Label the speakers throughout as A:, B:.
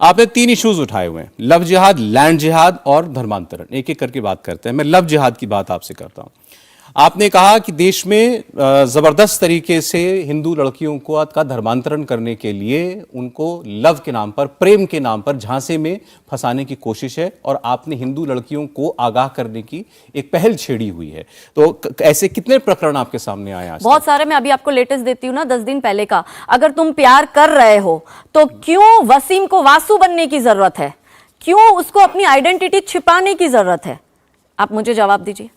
A: आपने 3 इश्यूज उठाए हुए हैं, लव जिहाद, लैंड जिहाद और धर्मांतरण। एक एक करके बात करते हैं। मैं लव जिहाद की बात आपसे करता हूं। आपने कहा कि देश में जबरदस्त तरीके से हिंदू लड़कियों को का धर्मांतरण करने के लिए उनको लव के नाम पर, प्रेम के नाम पर झांसे में फंसाने की कोशिश है, और आपने हिंदू लड़कियों को आगाह करने की एक पहल छेड़ी हुई है। तो ऐसे कितने प्रकरण आपके सामने आए आज?
B: बहुत सारे। मैं अभी आपको लेटेस्ट देती हूँ ना, 10 दिन पहले का। अगर तुम प्यार कर रहे हो तो क्यों वसीम को वासु बनने की जरूरत है? क्यों उसको अपनी आइडेंटिटी छिपाने की जरूरत है? आप मुझे जवाब दीजिए।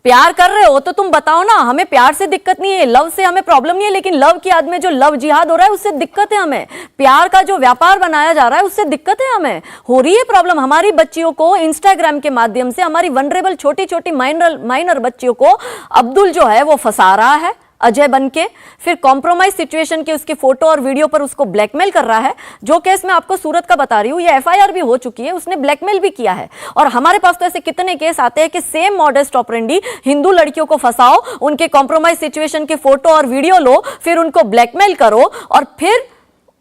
B: प्यार कर रहे हो तो तुम बताओ ना। हमें प्यार से दिक्कत नहीं है, लव से हमें प्रॉब्लम नहीं है, लेकिन लव की याद में जो लव जिहाद हो रहा है उससे दिक्कत है हमें। प्यार का जो व्यापार बनाया जा रहा है उससे दिक्कत है हमें। हो रही है प्रॉब्लम। हमारी बच्चियों को इंस्टाग्राम के माध्यम से, हमारी वनरेबल छोटी छोटी माइनर बच्चियों को अब्दुल जो है वो फंसा रहा है अजय बन के, फिर कॉम्प्रोमाइज सिचुएशन के उसके फोटो और वीडियो पर उसको ब्लैकमेल कर रहा है। जो केस मैं आपको सूरत का बता रही हूं, ये एफआईआर भी हो चुकी है, उसने ब्लैकमेल भी किया है। और हमारे पास तो ऐसे कितने केस आते हैं कि सेम मॉडेस्ट ऑपरेंडी, हिंदू लड़कियों को फंसाओ, उनके कॉम्प्रोमाइज सिचुएशन के फोटो और वीडियो लो, फिर उनको ब्लैकमेल करो और फिर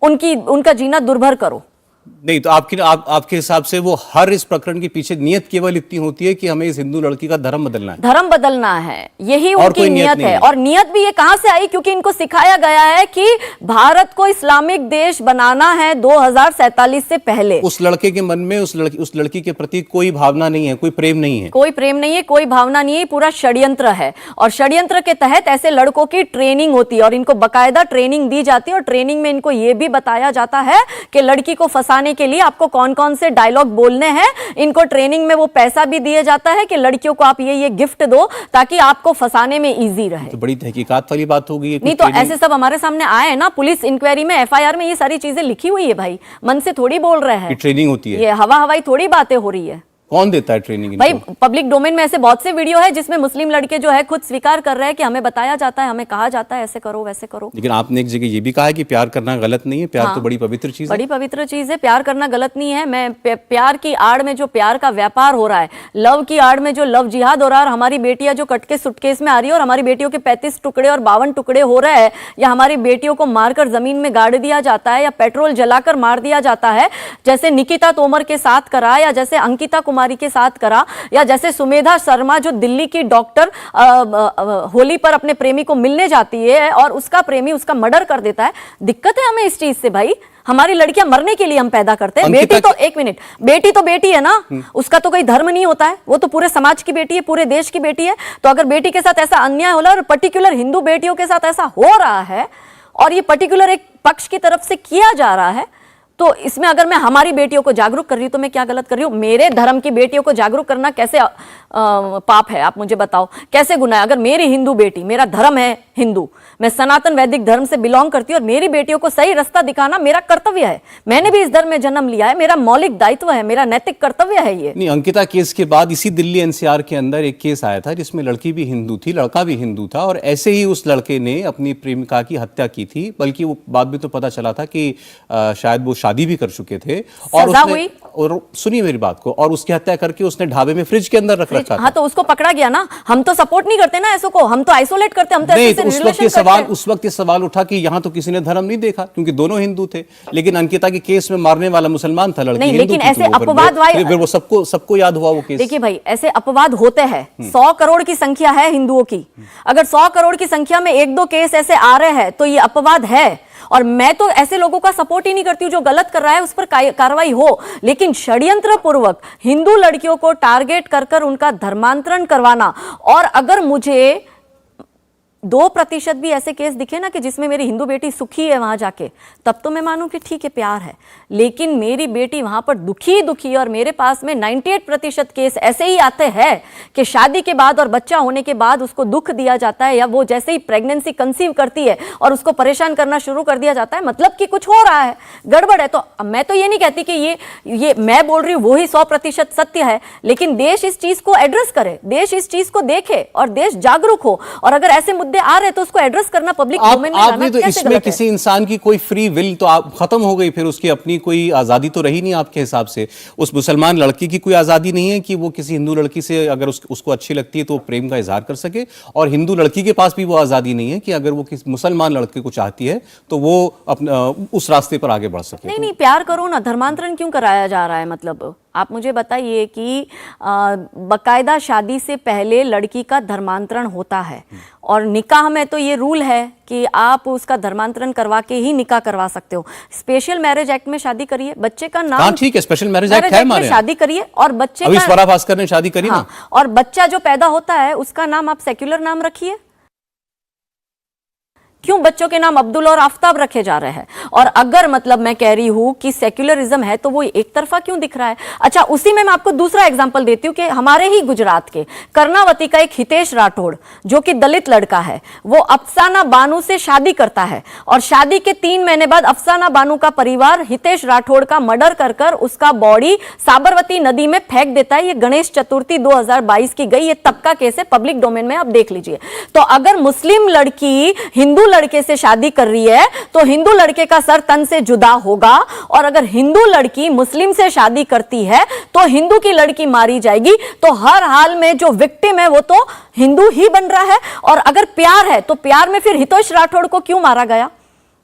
B: उनका जीना दुर्भर करो।
A: नहीं तो आपके हिसाब से वो हर इस प्रकरण के पीछे नियत केवल इतनी होती है कि हमें इस हिंदू लड़की का धर्म बदलना है,
B: धर्म बदलना है, यही उनकी नियत है। और नियत भी ये कहां से आई? क्योंकि इनको सिखाया गया है कि भारत को इस्लामिक देश बनाना है 2047 से पहले।
A: उस लड़के के मन में उस लड़की के प्रति कोई भावना नहीं है, कोई प्रेम नहीं है,
B: कोई प्रेम नहीं है, कोई भावना नहीं है, पूरा षड्यंत्र है। और षड्यंत्र के तहत ऐसे लड़कों की ट्रेनिंग होती है और इनको बकायदा ट्रेनिंग दी जाती है। और ट्रेनिंग में इनको यह भी बताया जाता है कि लड़की को फंसाने के लिए आपको कौन कौन से डायलॉग बोलने हैं। इनको ट्रेनिंग में वो पैसा भी दिया जाता है कि लड़कियों को आप ये गिफ्ट दो ताकि आपको फंसाने में इजी रहे।
A: तो बड़ी तहकीकात वाली बात हो गई।
B: नहीं तो ऐसे सब हमारे सामने आए ना, पुलिस इंक्वायरी में, एफआईआर में ये सारी चीजें लिखी हुई है भाई। मन से थोड़ी बोल रहे हैं,
A: ट्रेनिंग होती है,
B: ये हवा हवाई थोड़ी बातें हो रही है।
A: कौन देता है ट्रेनिंग?
B: भाई पब्लिक डोमेन में ऐसे बहुत से वीडियो है जिसमें मुस्लिम लड़के जो है खुद स्वीकार कर रहे हैं कि हमें बताया जाता है, हमें कहा जाता है ऐसे करो वैसे करो।
A: लेकिन आपने एक जगह ये भी कहा है कि प्यार करना गलत नहीं है, प्यार तो बड़ी पवित्र चीज है।
B: बड़ी पवित्र चीज है, प्यार करना गलत नहीं है। मैं प्यार की आड़ में जो प्यार का व्यापार हो रहा है, लव की आड़ में जो लव जिहाद हो रहा है, और हमारी बेटियां जो कटके सुटकेस में आ रही है और हमारी बेटियों के 35 टुकड़े और 52 टुकड़े हो रहे हैं, या हमारी बेटियों को मारकर जमीन में गाड़ दिया जाता है या पेट्रोल जलाकर मार दिया जाता है, जैसे निकिता तोमर के साथ करा या जैसे अंकिता कुमारी के साथ करा, या जैसे सुमेधा शर्मा जो दिल्ली की डॉक्टर होली पर अपने प्रेमी को मिलने जाती है और उसका प्रेमी उसका मर्डर कर देता है। दिक्कत है हमें इस चीज से भाई। हमारी लड़कियां मरने के लिए हम पैदा करते हैं। बेटी तो, एक मिनट, बेटी तो बेटी है ना, उसका तो कोई धर्म नहीं होता है, वो तो पूरे समाज की बेटी है, पूरे देश की बेटी है। तो अगर बेटी के साथ ऐसा अन्याय हो रहा है और पर्टिकुलर हिंदू बेटियों के साथ ऐसा हो रहा है और ये पर्टिकुलर एक पक्ष की तरफ से किया जा रहा है, तो इसमें अगर मैं हमारी बेटियों को जागरूक कर रही हूं तो मैं क्या गलत कर रही हूं? मेरे धर्म की बेटियों को जागरूक करना कैसे पाप है? आप मुझे बताओ, कैसे गुनाह है? अगर मेरी हिंदू बेटी, मेरा धर्म है हिंदू, मैं सनातन वैदिक धर्म से बिलोंग करती हूँ और मेरी बेटियों को सही रास्ता दिखाना मेरा कर्तव्य है। मैंने भी इस धर्म में जन्म लिया है, मेरा मौलिक दायित्व है, मेरा नैतिक कर्तव्य है ये।
A: नहीं, अंकिता केस के बाद इसी दिल्ली एनसीआर के अंदर एक केस आया था जिसमें लड़की भी हिंदू थी, लड़का भी हिंदू था, और ऐसे ही उस लड़के ने अपनी प्रेमिका की हत्या की थी। बल्कि वो बाद में तो पता चला था कि शायद वो शादी भी कर चुके थे, और सुनिए मेरी बात को, और उसकी हत्या करके उसने ढाबे में फ्रिज के अंदर रख रखा था।
B: हाँ, तो उसको पकड़ा गया ना। हम तो सपोर्ट नहीं करते ना ऐसो को, हम तो आइसोलेट करते, हम तो
A: नहीं, तो उस वक्त ये सवाल उठा कि यहाँ तो किसी ने धर्म नहीं देखा क्योंकि दोनों हिंदू थे, लेकिन अंकिता के केस में मारने वाला मुसलमान था, लड़की
B: नहीं,
A: हिंदू
B: लेकिन
A: थी,
B: ऐसे अपवाद
A: फिर वो सबको याद हुआ वो केस।
B: देखिए भाई, ऐसे अपवाद होते हैं। 100 करोड़ की संख्या है हिंदुओं की, अगर 100 करोड़ की संख्या में 1-2 केस ऐसे आ रहे हैं तो ये अपवाद है। और मैं तो ऐसे लोगों का सपोर्ट ही नहीं करती हूं जो गलत कर रहा है उस पर कार्रवाई हो, लेकिन षड्यंत्र पूर्वक हिंदू लड़कियों को टारगेट कर उनका धर्मांतरण करवाना, और अगर मुझे 2% भी ऐसे केस दिखे ना कि जिसमें मेरी हिंदू बेटी सुखी है वहां जाके, तब तो मैं मानूं कि ठीक है प्यार है। लेकिन मेरी बेटी वहां पर दुखी और मेरे पास में 98% केस ऐसे ही आते हैं कि शादी के बाद और बच्चा होने के बाद उसको दुख दिया जाता है, या वो जैसे ही प्रेगनेंसी कंसीव करती है और उसको परेशान करना शुरू कर दिया जाता है, मतलब कि कुछ हो रहा है, गड़बड़ है। तो मैं तो ये नहीं कहती कि ये मैं बोल रही हूँ वही 100% सत्य है, लेकिन देश इस चीज को एड्रेस करे, देश इस चीज को देखे और देश जागरूक हो। और अगर ऐसे मुद्दे मुद्दे आ रहे हैं तो उसको एड्रेस करना पब्लिक डोमेन में
A: आपने
B: लाना
A: तो
B: कैसे
A: इसमें
B: गलत है?
A: किसी इंसान की कोई फ्री विल तो आप खत्म हो गई, फिर उसकी अपनी कोई आजादी तो रही नहीं आपके हिसाब से। उस मुसलमान लड़की की कोई आजादी नहीं है कि वो किसी हिंदू लड़की से अगर उसको अच्छी लगती है तो वो प्रेम का इजहार कर सके, और हिंदू लड़की के पास भी वो आजादी नहीं है कि अगर वो किसी मुसलमान लड़के को चाहती है तो वो अपना उस रास्ते पर आगे बढ़ सके।
B: नहीं नहीं, प्यार करो ना, धर्मांतरण क्यों कराया जा रहा है? मतलब आप मुझे बताइए कि बकायदा शादी से पहले लड़की का धर्मांतरण होता है, और निकाह में तो ये रूल है कि आप उसका धर्मांतरण करवा के ही निकाह करवा सकते हो। स्पेशल मैरिज एक्ट में शादी करिए, बच्चे का नाम,
A: हाँ ठीक है, स्पेशल मैरिज एक्ट है हमारे यहाँ।
B: शादी करिए और बच्चे
A: अभी
B: का,
A: स्वरा भास्कर ने शादी करी ना,
B: और बच्चा जो पैदा होता है उसका नाम आप सेक्युलर नाम रखिए। क्यों बच्चों के नाम अब्दुल और आफ्ताब रखे जा रहे हैं? और अगर मतलब मैं कह रही हूं कि सेक्युलरिज्म है तो वो एक तरफा क्यों दिख रहा है? अच्छा, उसी में मैं आपको दूसरा एग्जांपल देती हूं कि हमारे ही गुजरात के कर्णावती का एक हितेश राठौड़ जो कि दलित लड़का है, वो अफसाना बानू से शादी करता है, और शादी के 3 महीने बाद अफसाना बानू का परिवार हितेश राठौड़ का मर्डर कर कर उसका बॉडी साबरमती नदी में फेंक देता है। ये गणेश चतुर्थी 2022 की गई, ये तब का केस है, पब्लिक डोमेन में आप देख लीजिए। तो अगर मुस्लिम लड़की हिंदू लड़के से शादी कर रही है तो हिंदू लड़के का सर तन से जुदा होगा, और अगर हिंदू लड़की मुस्लिम से शादी करती है तो हिंदू की लड़की मारी जाएगी। तो हर हाल में जो विक्टिम है वो तो हिंदू ही बन रहा है। और अगर प्यार है तो प्यार में फिर हितेश राठौड़ को क्यों मारा गया?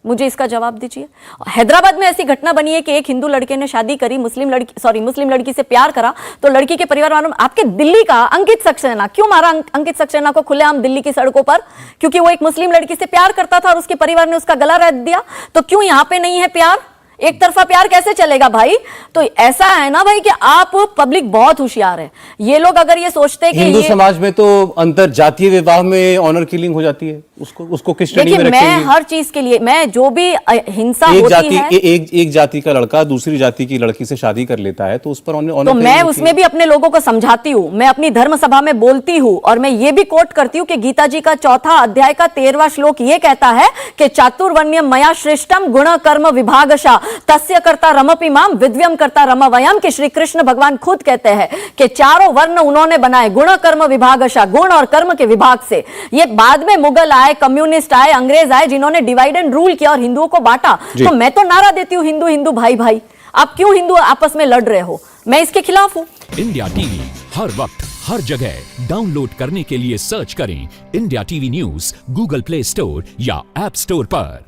B: मुझे इसका जवाब दीजिए। हैदराबाद में ऐसी घटना बनी है कि एक हिंदू लड़के ने शादी करी, मुस्लिम लड़की से प्यार करा, तो लड़की के परिवार वालों, आपके दिल्ली का अंकित सक्सेना, क्यों मारा अंकित सक्सेना को खुलेआम दिल्ली की सड़कों पर? क्योंकि वो एक मुस्लिम लड़की से प्यार करता था और उसके परिवार ने उसका गला रेत दिया। तो क्यों यहां पे नहीं है प्यार? एक तरफा प्यार कैसे चलेगा भाई? तो ऐसा है ना भाई कि आप पब्लिक बहुत होशियार है। ये लोग अगर ये सोचते हैं कि
A: हिंदू समाज में तो अंतर जातीय विवाह में ऑनर किलिंग हो जाती है, उसको किस श्रेणी में रखेंगे?
B: मैं हर चीज के लिए, मैं जो भी हिंसा होती है,
A: एक जाति का लड़का दूसरी जाति की लड़की से शादी कर लेता है तो उस पर ऑनर,
B: तो मैं उसमें भी अपने लोगों को समझाती हूँ, मैं अपनी धर्म सभा में बोलती हूँ, और मैं ये भी कोट करती हूँ कि गीता जी का 4 अध्याय का 13वां श्लोक ये कहता है कि चातुर्वर्ण्यम मया श्रेष्ठम गुण कर्म विभागशा तस्य कर्ता रमपि माम विद्व्यम कर्ता रमवयम, कि श्री कृष्ण भगवान खुद कहते हैं कि 4 वर्ण उन्होंने बनाए गुण कर्म विभागशा, गुण और कर्म के विभाग से। ये बाद में मुगल आए, कम्युनिस्ट आए, अंग्रेज आए, जिन्होंने डिवाइड एंड रूल किया और हिंदुओं को बांटा। तो मैं तो नारा देती हूँ हिंदू हिंदू भाई भाई, आप क्यों हिंदू आपस में लड़ रहे हो? मैं इसके खिलाफ हूं।
C: इंडिया टीवी हर वक्त हर जगह डाउनलोड करने के लिए सर्च करें India TV news Google play store या ऐप स्टोर पर।